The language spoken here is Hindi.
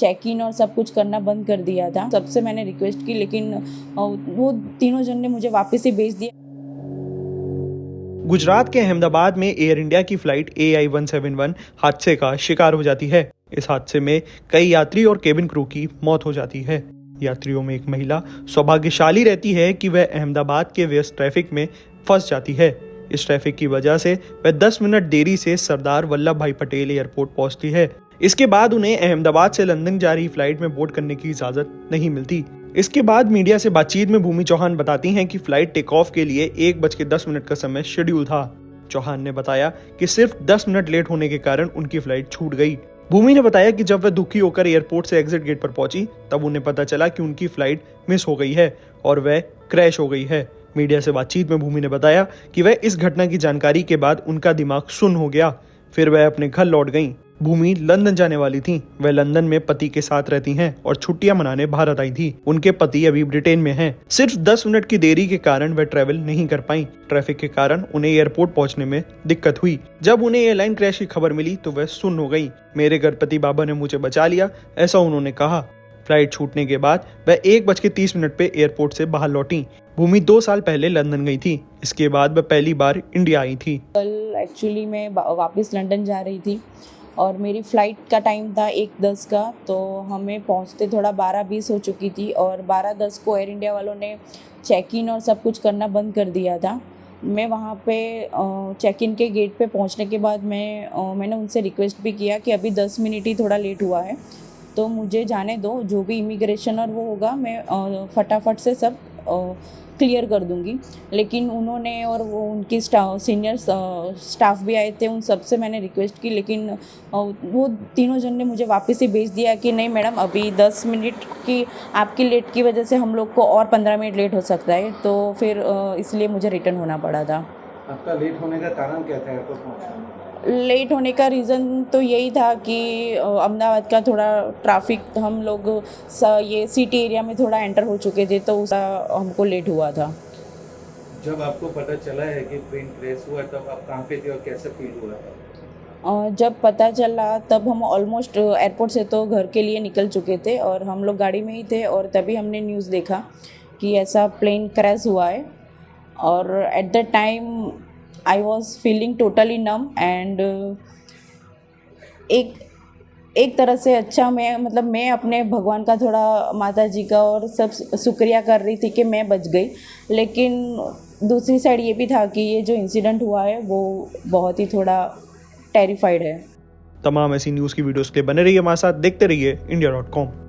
चेक इन और सब कुछ करना बंद कर दिया था। सबसे मैंने रिक्वेस्ट की, लेकिन वो तीनों जन ने मुझे वापस ही भेज दिया। गुजरात के अहमदाबाद में एयर इंडिया की फ्लाइट AI-171 हादसे का शिकार हो जाती है। इस हादसे में कई यात्री और केबिन क्रू की मौत हो जाती है। यात्रियों में एक महिला सौभाग्यशाली रहती है कि वह अहमदाबाद के व्यस्त ट्रैफिक में फंस जाती है। इस ट्रैफिक की वजह से वह 10 मिनट देरी से सरदार वल्लभ भाई पटेल एयरपोर्ट पहुंचती है। इसके बाद उन्हें अहमदाबाद से लंदन जा रही फ्लाइट में बोर्ड करने की इजाजत नहीं मिलती। इसके बाद मीडिया से बातचीत में भूमि चौहान बताती हैं कि फ्लाइट टेक ऑफ के लिए 1:10 का समय शेड्यूल था। चौहान ने बताया कि सिर्फ 10 मिनट लेट होने के कारण उनकी फ्लाइट छूट गई। भूमि ने बताया कि जब वह दुखी होकर एयरपोर्ट से एग्जिट गेट पर पहुंची, तब उन्हें पता चला कि उनकी फ्लाइट मिस हो गई है और वह क्रैश हो गई है। मीडिया से बातचीत में भूमि ने बताया कि वह इस घटना की जानकारी के बाद उनका दिमाग सुन्न हो गया। फिर वह अपने घर लौट गईं। भूमि लंदन जाने वाली थीं। वह लंदन में पति के साथ रहती हैं और छुट्टियां मनाने भारत आई थी। उनके पति अभी ब्रिटेन में हैं। सिर्फ 10 मिनट की देरी के कारण वह ट्रैवल नहीं कर पाई। ट्रैफिक के कारण उन्हें एयरपोर्ट पहुंचने में दिक्कत हुई। जब उन्हें एयरलाइन क्रैश की खबर मिली तो वह सुन्न हो गई। मेरे गणपति बाबा ने मुझे बचा लिया, ऐसा उन्होंने कहा। फ्लाइट छूटने के बाद वह 1:30 पे एयरपोर्ट से बाहर लौटी। भूमि 2 साल पहले लंदन गई थी। इसके बाद वह पहली बार इंडिया आई थी। कल एक्चुअली मैं वापस लंदन जा रही थी और मेरी फ़्लाइट का टाइम था 1:10 का, तो हमें पहुंचते थोड़ा 12:20 हो चुकी थी और 12:10 को एयर इंडिया वालों ने चेक इन और सब कुछ करना बंद कर दिया था। मैं वहाँ पे चेक इन के गेट पे पहुँचने के बाद मैंने उनसे रिक्वेस्ट भी किया कि अभी 10 मिनट ही थोड़ा लेट हुआ है, तो मुझे जाने दो, जो भी इमिग्रेशन और वो होगा मैं फटाफट से सब क्लियर कर दूंगी। लेकिन उन्होंने और वो उनकी सीनियर स्टाफ भी आए थे, उन सब से मैंने रिक्वेस्ट की, लेकिन वो तीनों जन ने मुझे वापस ही भेज दिया कि नहीं मैडम, अभी 10 मिनट की आपकी लेट की वजह से हम लोग को और 15 मिनट लेट हो सकता है। तो फिर इसलिए मुझे रिटर्न होना पड़ा था। आपका लेट होने का कारण क्या था एयरपोर्ट पहुंचने? लेट होने का रीज़न तो यही था कि अहमदाबाद का थोड़ा ट्रैफिक, हम लोग ये सिटी एरिया में थोड़ा एंटर हो चुके थे, तो उसका हमको लेट हुआ था। जब आपको पता चला है कि ट्रेन क्रैश हुआ तब आप कहाँ पे थे और कैसे फील हुआ? जब पता चला तब हम ऑलमोस्ट एयरपोर्ट से तो घर के लिए निकल चुके थे और हम लोग गाड़ी में ही थे, और तभी हमने न्यूज़ देखा कि ऐसा प्लेन क्रैश हुआ है। और at the time I was feeling totally num and एक तरह से अच्छा, मैं अपने भगवान का, थोड़ा माता जी का और सब शुक्रिया कर रही थी कि मैं बच गई। लेकिन दूसरी साइड ये भी था कि ये जो इंसिडेंट हुआ है वो बहुत ही थोड़ा टेरिफाइड है। तमाम ऐसी न्यूज़ की वीडियोस के लिए बने रहिए हमारे साथ, देखते रहिए India.com।